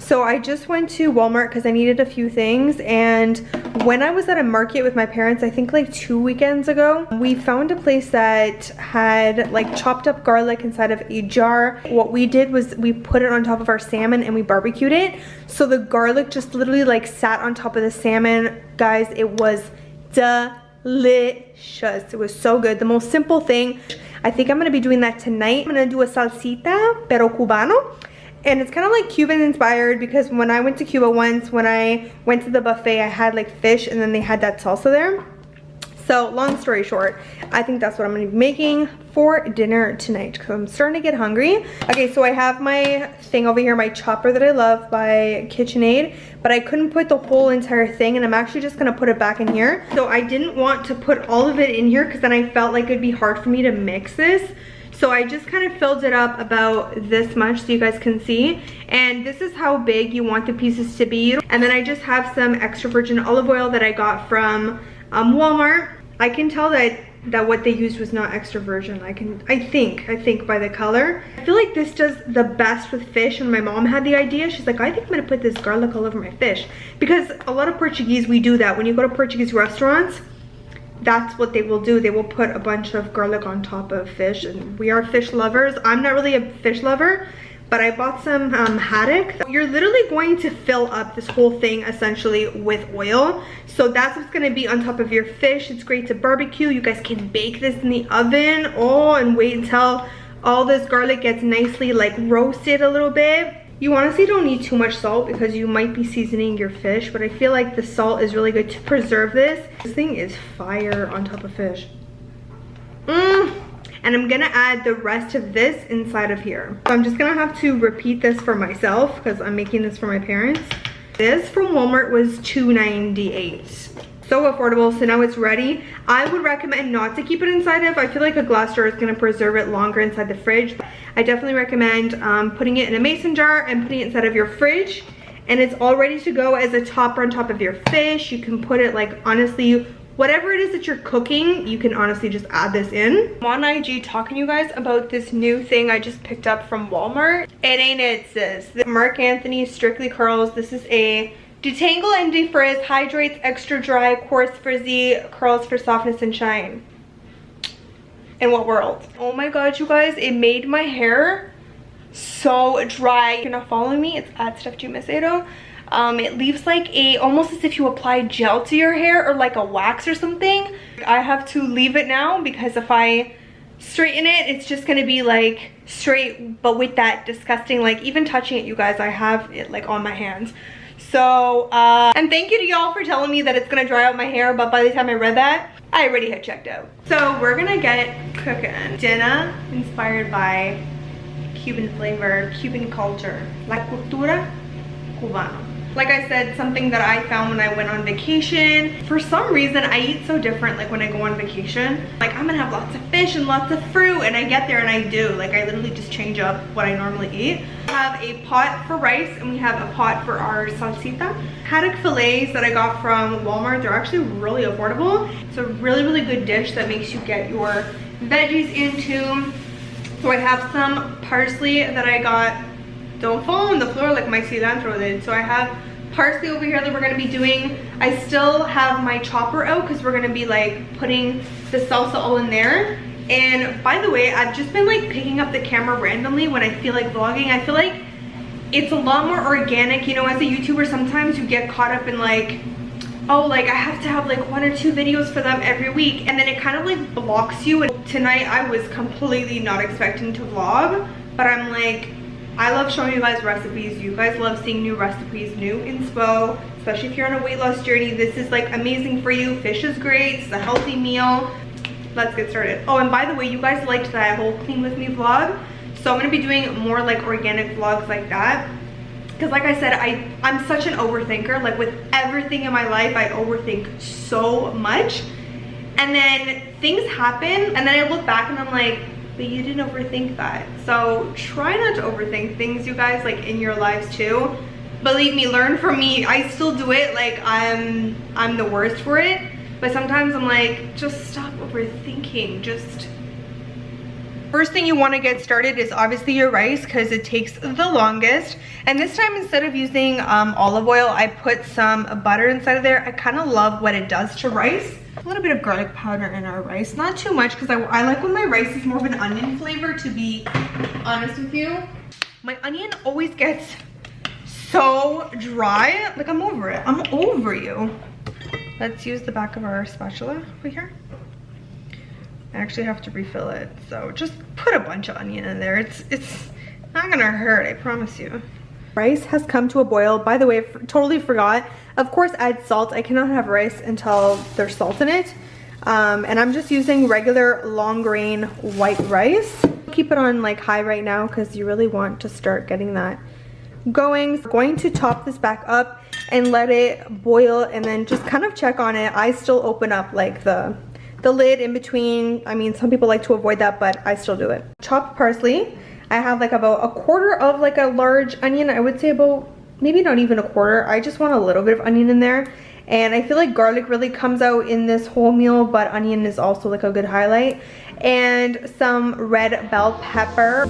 So I just went to Walmart because I needed a few things, and when I was at a market with my parents, I think like 2 weekends ago, we found a place that had like chopped up garlic inside of a jar. What we did was we put it on top of our salmon and we barbecued it. So the garlic just literally like sat on top of the salmon. Guys, it was delicious. It was so good. The most simple thing. I think I'm gonna be doing that tonight. I'm gonna do a salsita, pero cubano. And it's kind of like Cuban inspired because when I went to Cuba once, when I went to the buffet, I had like fish and then they had that salsa there. So long story short, I think that's what I'm gonna be making for dinner tonight because I'm starting to get hungry. Okay, so I have my thing over here, my chopper that I love by KitchenAid, but I couldn't put the whole entire thing, and I'm actually just gonna put it back in here. So I didn't want to put all of it in here because then I felt like it'd be hard for me to mix this. So I just kind of filled it up about this much so you guys can see. And this is how big you want the pieces to be. And then I just have some extra virgin olive oil that I got from Walmart. I can tell that what they used was not extra virgin. I think by the color. I feel like this does the best with fish, and my mom had the idea. She's like, I think I'm gonna put this garlic all over my fish. Because a lot of Portuguese, we do that. When you go to Portuguese restaurants, that's what they will do. They will put a bunch of garlic on top of fish, and we are fish lovers. I'm not really a fish lover, but I bought some haddock. You're literally going to fill up this whole thing essentially with oil. So that's what's gonna be on top of your fish. It's great to barbecue. You guys can bake this in the oven. Oh, and wait until all this garlic gets nicely like roasted a little bit. You honestly don't need too much salt because you might be seasoning your fish, but I feel like the salt is really good to preserve this. This thing is fire on top of fish. And I'm gonna add the rest of this inside of here. So I'm just gonna have to repeat this for myself because I'm making this for my parents. This from Walmart was $2.98. So affordable. So now it's ready. I would recommend not to keep it inside of, I feel like a glass jar is gonna preserve it longer inside the fridge. I definitely recommend putting it in a mason jar and putting it inside of your fridge, and it's all ready to go as a topper on top of your fish. You can put it like, honestly, whatever it is that you're cooking, you can honestly just add this in. I'm on IG talking to you guys about this new thing I just picked up from Walmart. It ain't it, sis. The Marc Anthony Strictly Curls. This is a detangle and defrizz, hydrates, extra dry, coarse frizzy curls for softness and shine. In what world? Oh my god, you guys, it made my hair so dry. If you're not following me, it's at Macedo. It leaves like almost as if you apply gel to your hair or like a wax or something. I have to leave it now because if I straighten it, it's just gonna be like straight, but with that disgusting, like even touching it, you guys, I have it like on my hands. So, and thank you to y'all for telling me that it's gonna dry out my hair, but by the time I read that, I already had checked out. So we're gonna get cooking. Dinner inspired by Cuban flavor, Cuban culture. La cultura cubana. Like I said, something that I found when I went on vacation. For some reason, I eat so different like when I go on vacation. Like I'm gonna have lots of fish and lots of fruit, and I get there and I do. Like I literally just change up what I normally eat. We have a pot for rice and we have a pot for our salsita. Haddock fillets that I got from Walmart, they're actually really affordable. It's a really, really good dish that makes you get your veggies into. So I have some parsley that I got. Don't fall on the floor like my cilantro did. So I have parsley over here that we're gonna be doing. I still have my chopper out because we're gonna be like putting the salsa all in there. And by the way, I've just been like picking up the camera randomly when I feel like vlogging. I feel like it's a lot more organic. You know, as a YouTuber, sometimes you get caught up in like, oh, like I have to have like 1 or 2 videos for them every week, and then it kind of like blocks you. And tonight I was completely not expecting to vlog, but I'm like, I love showing you guys recipes. You guys love seeing new recipes, new inspo, especially if you're on a weight loss journey. This is like amazing for you. Fish is great. It's a healthy meal. Let's get started. Oh, and by the way, you guys liked that whole clean with me vlog, so I'm gonna be doing more like organic vlogs like that. Because like I said, I'm such an overthinker. Like with everything in my life, I overthink so much, and then things happen and then I look back and I'm like, but you didn't overthink that. So try not to overthink things, you guys, like in your lives too. Believe me, learn from me. I still do it. Like I'm the worst for it, but sometimes I'm like, just stop overthinking. Just First thing you want to get started is obviously your rice because it takes the longest. And this time, instead of using olive oil, I put some butter inside of there. I kind of love what it does to rice. A little bit of garlic powder in our rice, not too much because I like when my rice is more of an onion flavor, to be honest with you. My onion always gets so dry. Like, I'm over it. I'm over you. Let's use the back of our spatula over here. I actually have to refill it, so just put a bunch of onion in there. It's not gonna hurt, I promise you. Rice has come to a boil. By the way, I totally forgot. Of course, add salt. I cannot have rice until there's salt in it. And I'm just using regular long grain white rice. Keep it on like high right now because you really want to start getting that going. So I'm going to top this back up and let it boil and then just kind of check on it. I still open up like the lid in between. I mean, some people like to avoid that, but I still do it. Chopped parsley. I have like about a quarter of like a large onion. I would say about maybe not even a quarter. I just want a little bit of onion in there. And I feel like garlic really comes out in this whole meal, but onion is also like a good highlight. And some red bell pepper.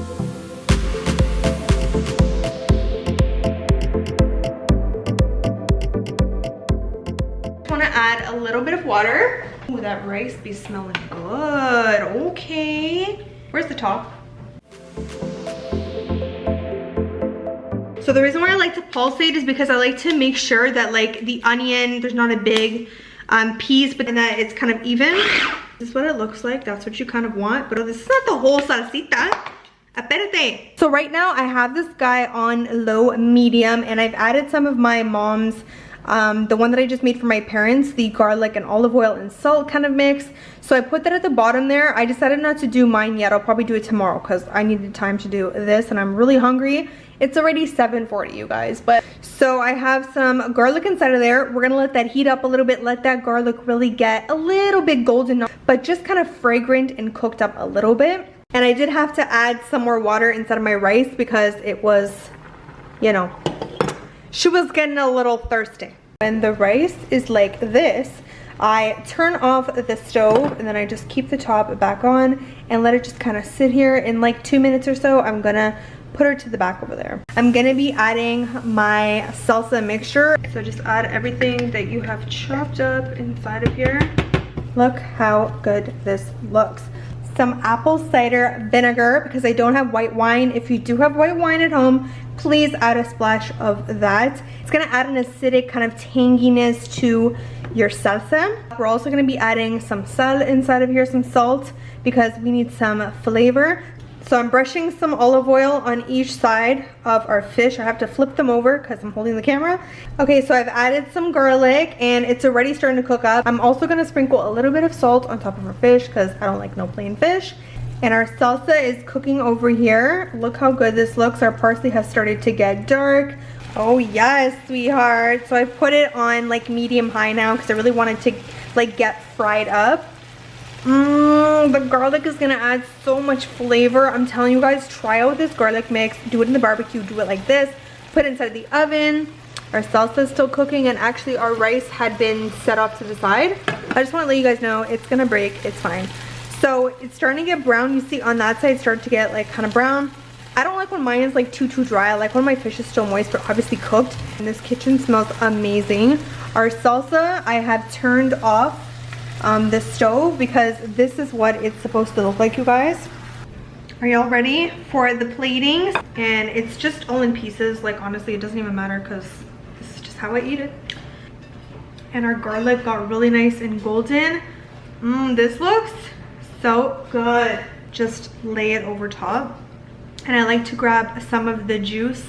I want to add a little bit of water. Ooh, that rice be smelling good. Okay. Where's the top? So the reason why I like to pulsate is because I like to make sure that like the onion, there's not a big piece, but that it's kind of even. This is what it looks like. That's what you kind of want. But this is not the whole salsita. Apérate. So right now I have this guy on low medium and I've added some of my mom's the one that I just made for my parents, the garlic and olive oil and salt kind of mix. So I put that at the bottom there. I decided not to do mine yet. I'll probably do it tomorrow because I needed time to do this and I'm really hungry. It's already 7:40, you guys. But so I have some garlic inside of there. We're gonna let that heat up a little bit, let that garlic really get a little bit golden, but just kind of fragrant and cooked up a little bit. And I did have to add some more water inside of my rice because it was, you know, she was getting a little thirsty. When the rice is like this, I turn off the stove and then I just keep the top back on and let it just kind of sit here. In like 2 minutes or so, I'm gonna put her to the back over there. I'm gonna be adding my salsa mixture. So just add everything that you have chopped up inside of here. Look how good this looks. Some apple cider vinegar because I don't have white wine. If you do have white wine at home, please add a splash of that. It's gonna add an acidic kind of tanginess to your salsa. We're also gonna be adding some sal inside of here, some salt, because we need some flavor. So I'm brushing some olive oil on each side of our fish. I have to flip them over because I'm holding the camera. Okay, so I've added some garlic and it's already starting to cook up. I'm also gonna sprinkle a little bit of salt on top of our fish because I don't like no plain fish. And our salsa is cooking over here. Look how good this looks. Our parsley has started to get dark. Oh yes, sweetheart. So I put it on like medium high now because I really wanted to like get fried up. The garlic is gonna add so much flavor. I'm telling you guys, try out this garlic mix. Do it in the barbecue, do it like this. Put it inside the oven. Our salsa is still cooking and actually our rice had been set off to the side. I just wanna let you guys know it's gonna break, it's fine. So it's starting to get brown. You see on that side start to get like kind of brown. I don't like when mine is like too dry. I like when my fish is still moist but obviously cooked. And this kitchen smells amazing. Our salsa, I have turned off the stove because this is what it's supposed to look like, you guys. Are y'all ready for the plating? And it's just all in pieces. Like honestly, it doesn't even matter because this is just how I eat it. And our garlic got really nice and golden. This looks so good. Just lay it over top. And I like to grab some of the juice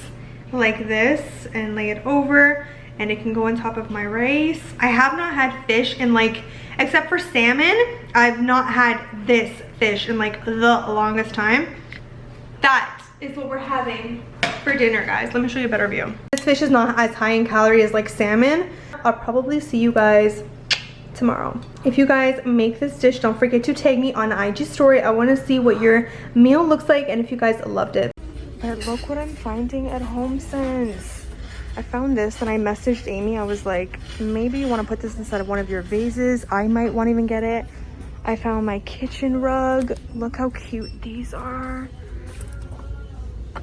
like this and lay it over, and it can go on top of my rice. I have not had fish in like, except for salmon, I've not had this fish in like the longest time. That is what we're having for dinner, guys. Let me show you a better view. This fish is not as high in calories as like salmon. I'll probably see you guys tomorrow. If you guys make this dish, don't forget to tag me on IG story. I want to see what your meal looks like and if you guys loved it. But look what I'm finding at Homesense. I found this and I messaged Amy. I was like, maybe you want to put this inside of one of your vases. I might want to even get it. I found my kitchen rug. Look how cute these are.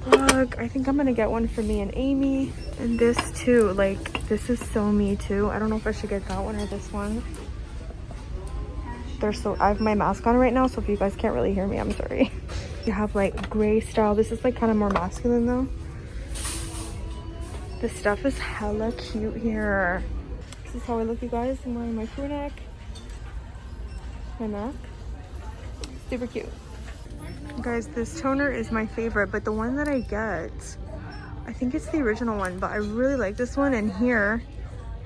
Look, I think I'm gonna get one for me and Amy. And this too, like, this is so me too. I don't know if I should get that one or this one. They're so, I have my mask on right now, so if you guys can't really hear me, I'm sorry. You have like gray style. This is like kind of more masculine though. This stuff is hella cute here. This is how I look, you guys. I'm wearing my crew neck, my mask. Super cute. Guys, this toner is my favorite, but the one that I get, I think it's the original one, but I really like this one. And here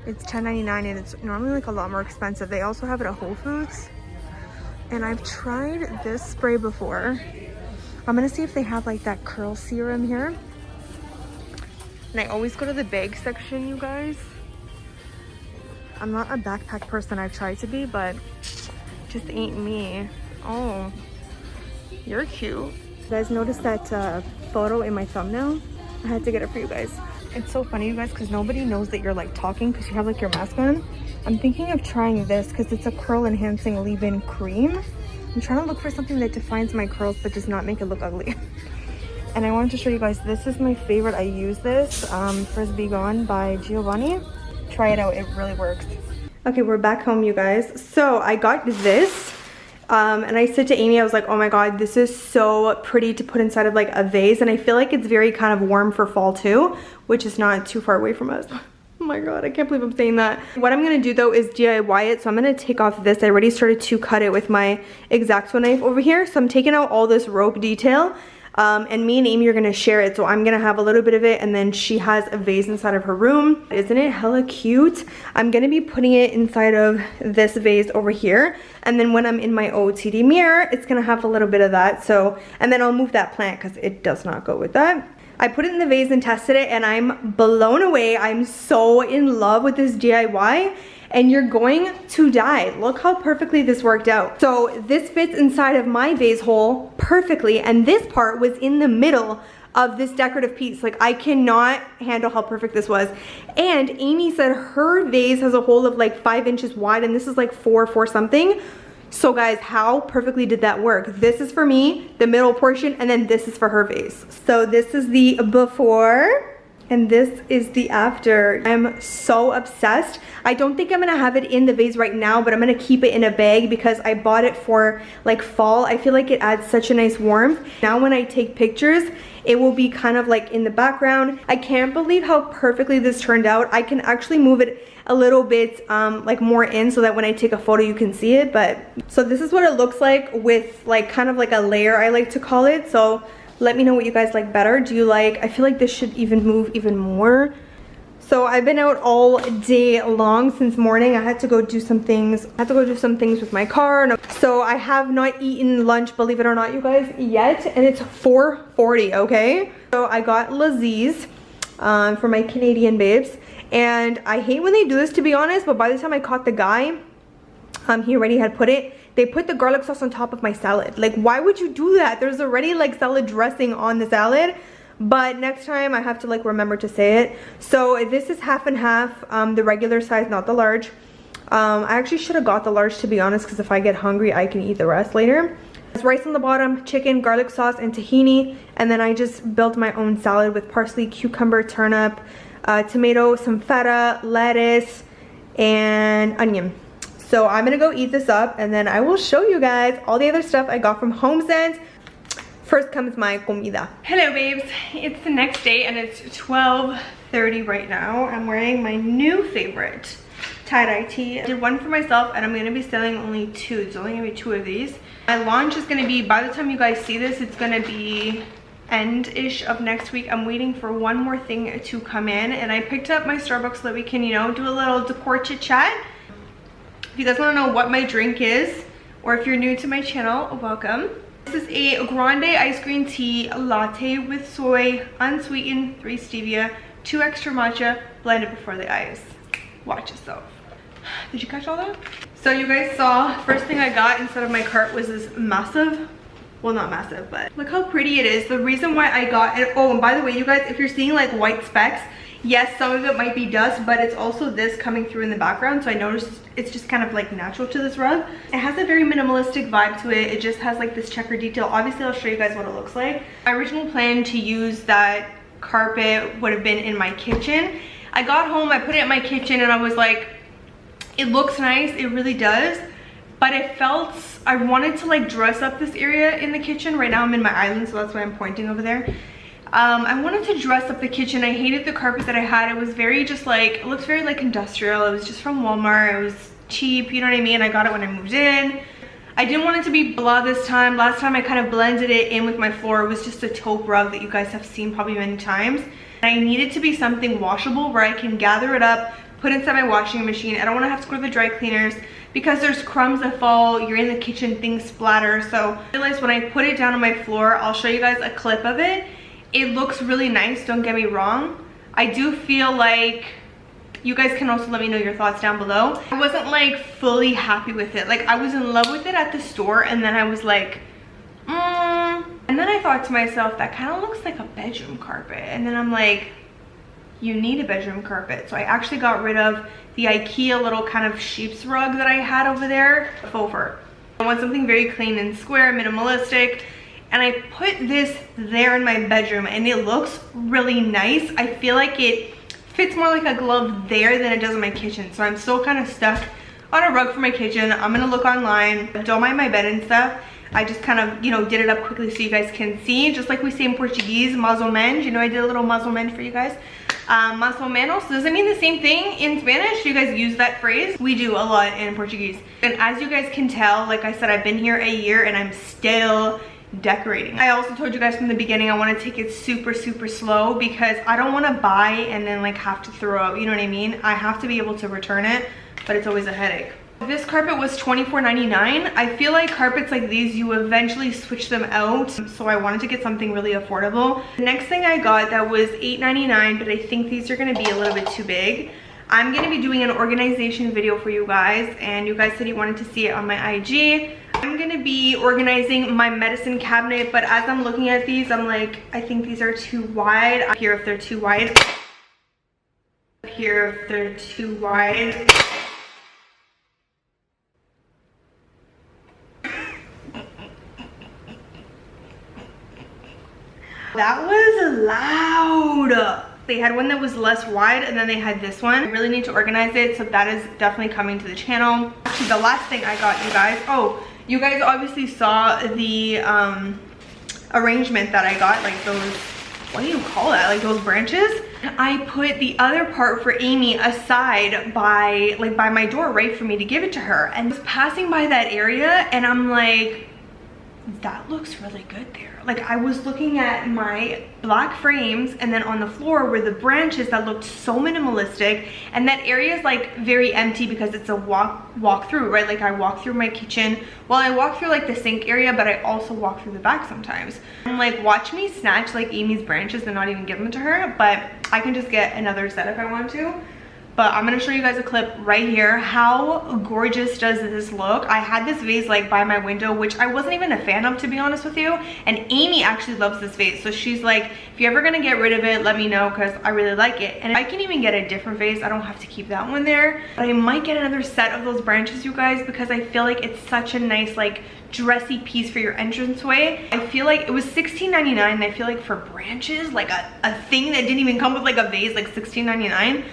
it's $10.99 and it's normally like a lot more expensive. They also have it at Whole Foods. And I've tried this spray before. I'm gonna see if they have like that curl serum here. And I always go to the bag section, you guys. I'm not a backpack person. I've tried to be, but just ain't me. Oh, you're cute. You guys noticed that photo in my thumbnail? I had to get it for you guys. It's so funny, you guys, because nobody knows that you're like talking because you have like your mask on. I'm thinking of trying this because it's a curl enhancing leave-in cream. I'm trying to look for something that defines my curls but does not make it look ugly. And I wanted to show you guys, this is my favorite. I use this, Frisbee Gone by Giovanni. Try it out, it really works. Okay, we're back home, you guys. So I got this. And I said to Amy, I was like, oh my god, this is so pretty to put inside of like a vase. And I feel like it's very kind of warm for fall too, which is not too far away from us. Oh my god, I can't believe I'm saying that. What I'm gonna do though is DIY it. So I'm gonna take off this. I already started to cut it with my X-Acto knife over here. So I'm taking out all this rope detail. And me and Amy are gonna share it. So I'm gonna have a little bit of it and then she has a vase inside of her room. Isn't it hella cute? I'm gonna be putting it inside of this vase over here. And then when I'm in my OOTD mirror, it's gonna have a little bit of that. So, and then I'll move that plant because it does not go with that. I put it in the vase and tested it and I'm blown away. I'm so in love with this DIY. And you're going to die. Look how perfectly this worked out. So this fits inside of my vase hole perfectly, and this part was in the middle of this decorative piece. Like, I cannot handle how perfect this was. And Amy said her vase has a hole of like 5 inches wide, and this is like 4 something. So guys, how perfectly did that work? This is for me, the middle portion, and then this is for her vase. So this is the before. And this is the after. I'm so obsessed. I don't think I'm gonna have it in the vase right now, but I'm gonna keep it in a bag because I bought it for like fall. I feel like it adds such a nice warmth. Now when I take pictures, it will be kind of like in the background. I can't believe how perfectly this turned out. I can actually move it a little bit like more in so that when I take a photo you can see it. But so this is what it looks like with like kind of like a layer, I like to call it. So let me know what you guys like better. Do you like, I feel like this should even move even more. So I've been out all day long since morning. I had to go do some things. I had to go do some things with my car. So I have not eaten lunch, believe it or not, you guys, yet. And it's 4:40, okay? So I got Laziz for my Canadian babes. And I hate when they do this, to be honest, but by the time I caught the guy, he already had put it. They put the garlic sauce on top of my salad. Like, why would you do that? There's already like salad dressing on the salad. But next time I have to like remember to say it. So this is half and half, the regular size, not the large. I actually should have got the large, to be honest, because if I get hungry, I can eat the rest later. There's rice on the bottom, chicken, garlic sauce, and tahini. And then I just built my own salad with parsley, cucumber, turnip, tomato, some feta, lettuce, and onion. So I'm gonna go eat this up and then I will show you guys all the other stuff I got from Homesense. First comes my comida. Hello babes, it's the next day and it's 12:30 right now. I'm wearing my new favorite tie-dye tee. I did one for myself and I'm gonna be selling only 2. There's only gonna be 2 of these. My launch is gonna be, by the time you guys see this, it's gonna be end-ish of next week. I'm waiting for one more thing to come in and I picked up my Starbucks so that we can, you know, do a little decor chit chat. If you guys want to know what my drink is, or if you're new to my channel, welcome. This is a grande ice green tea latte with soy, unsweetened, 3 stevia, 2 extra matcha, blended before the ice. Watch yourself. Did you catch all that? So you guys saw, first thing I got instead of my cart was this massive, well not massive, but look how pretty it is. The reason why I got it, oh and by the way you guys, if you're seeing like white specks, Yes, some of it might be dust, but it's also this coming through in the background, so I noticed it's just kind of like natural to this rug. It has a very minimalistic vibe to it. It just has like this checker detail. Obviously, I'll show you guys what it looks like. My original plan to use that carpet would have been in my kitchen. I got home, I put it in my kitchen, and I was like, it looks nice, it really does, but it felt, I wanted to like dress up this area in the kitchen. Right now I'm in my island, so that's why I'm pointing over there. I wanted to dress up the kitchen. I hated the carpet that I had. It was very just like, it looks very like industrial. It was just from Walmart. It was cheap, you know what I mean? I got it when I moved in. I didn't want it to be blah this time. Last time I kind of blended it in with my floor. It was just a taupe rug that you guys have seen probably many times. And I needed to be something washable where I can gather it up, put it inside my washing machine. I don't want to have to go to the dry cleaners because there's crumbs that fall, you're in the kitchen, things splatter. So I realized when I put it down on my floor, I'll show you guys a clip of it. It looks really nice, don't get me wrong. I do feel like, you guys can also let me know your thoughts down below. I wasn't like fully happy with it. Like I was in love with it at the store, and then I was like, And then I thought to myself, that kind of looks like a bedroom carpet. And then I'm like, you need a bedroom carpet. So I actually got rid of the IKEA little kind of sheep's rug that I had over there. Faux fur. I want something very clean and square, minimalistic. And I put this there in my bedroom, and it looks really nice. I feel like it fits more like a glove there than it does in my kitchen. So I'm still kind of stuck on a rug for my kitchen. I'm gonna look online. Don't mind my bed and stuff. I just kind of, you know, did it up quickly so you guys can see. Just like we say in Portuguese, mais ou menos. You know, I did a little mais ou menos for you guys. Mais ou menos, does it mean the same thing in Spanish? Do you guys use that phrase? We do a lot in Portuguese. And as you guys can tell, like I said, I've been here a year and I'm still decorating. I also told you guys from the beginning I want to take it super slow because I don't want to buy and then like have to throw out, you know what I mean? I have to be able to return it, but it's always a headache. This carpet was $24.99. I feel like carpets like these, you eventually switch them out, so I wanted to get something really affordable. The next thing I got that was $8.99, but I think these are going to be a little bit too big. I'm going to be doing an organization video for you guys, and you guys said you wanted to see it on my IG. I'm going to be organizing my medicine cabinet, but as I'm looking at these, I'm like, I think these are too wide. Up here if they're too wide. Up here if they're too wide. That was loud. They had one that was less wide, and then they had this one. I really need to organize it, so that is definitely coming to the channel. Actually, the last thing I got, you guys, oh, you guys obviously saw the arrangement that I got, like those, what do you call that, like those branches? I put the other part for Amy aside by my door, right, for me to give it to her. And I was passing by that area, and I'm like, that looks really good there. Like I was looking at my black frames, and then on the floor were the branches that looked so minimalistic, and that area is like very empty because it's a walk through, right? Like I walk through my kitchen, well, I walk through like the sink area, but I also walk through the back sometimes. I'm like, watch me snatch like Amy's branches and not even give them to her, but I can just get another set if I want to. But I'm gonna show you guys a clip right here. How gorgeous does this look? I had this vase like by my window, which I wasn't even a fan of, to be honest with you. And Amy actually loves this vase. So she's like, if you're ever gonna get rid of it, let me know, because I really like it. And I can even get a different vase. I don't have to keep that one there. But I might get another set of those branches, you guys, because I feel like it's such a nice like dressy piece for your entranceway. I feel like it was $16.99, and I feel like for branches, like a thing that didn't even come with like a vase, like $16.99.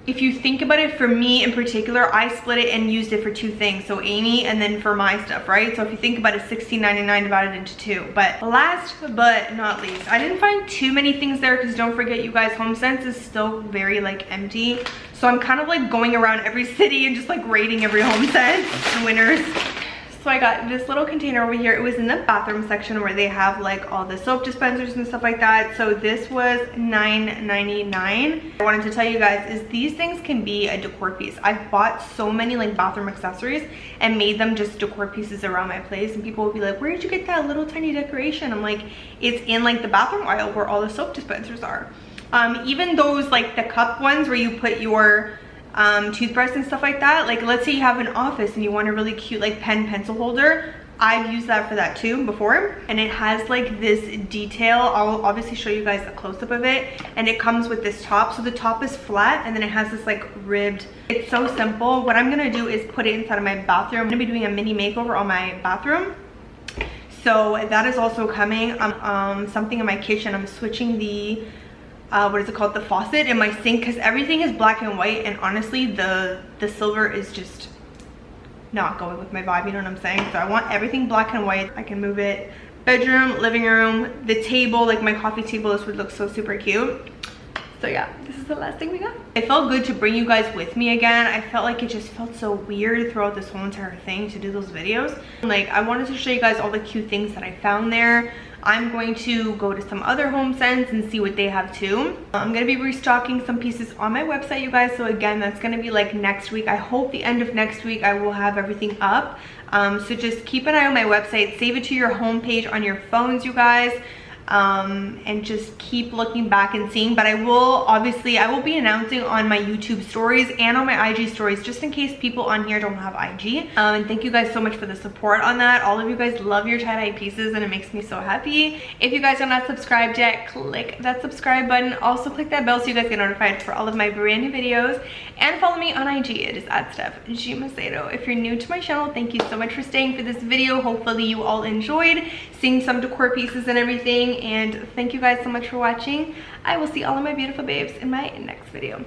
If you think about it, for me in particular, I split it and used it for two things. So Amy, and then for my stuff, right? So if you think about it, $16.99 divided into two. But last but not least, I didn't find too many things there, because don't forget, you guys, Homesense is still very like empty. So I'm kind of like going around every city and just like rating every Homesense winners. So I got this little container over here. It was in the bathroom section where they have like all the soap dispensers and stuff like that. So this was $9.99. I wanted to tell you guys is these things can be a decor piece. I've bought so many like bathroom accessories and made them just decor pieces around my place, and people will be like, where did you get that little tiny decoration? I'm like, it's in like the bathroom aisle where all the soap dispensers are. Even those like the cup ones where you put your toothbrush and stuff like that. Like let's say you have an office and you want a really cute like pen pencil holder, I've used that for that too before, and it has like this detail. I'll obviously show you guys a close-up of it, and it comes with this top. So the top is flat and then it has this like ribbed. It's so simple. What I'm gonna do is put it inside of my bathroom. I'm gonna be doing a mini makeover on my bathroom, so that is also coming. Something in my kitchen, I'm switching the what is it called, the faucet in my sink, because everything is black and white, and honestly the silver is just not going with my vibe, you know what I'm saying? So I want everything black and white. I can move it bedroom, living room, the table, like my coffee table. This would look so super cute. So yeah, this is the last thing we got. It felt good to bring you guys with me again. I felt like it just felt so weird throughout this whole entire thing to do those videos. Like, I wanted to show you guys all the cute things that I found there. I'm going to go to some other Homesense and see what they have too. I'm going to be restocking some pieces on my website, you guys. So again, that's going to be like next week. I hope the end of next week I will have everything up. So just keep an eye on my website. Save it to your homepage on your phones, you guys. And just keep looking back and seeing. But I will be announcing on my YouTube stories and on my IG stories, just in case people on here don't have IG. And thank you guys so much for the support on that. All of you guys love your tie-dye pieces and it makes me so happy. If you guys are not subscribed yet, click that subscribe button. Also click that bell so you guys get notified for all of my brand new videos, and follow me on IG. It is at Macedo. If you're new to my channel, thank you so much for staying for this video. Hopefully you all enjoyed seeing some decor pieces and everything. And thank you guys so much for watching. I will see all of my beautiful babes in my next video.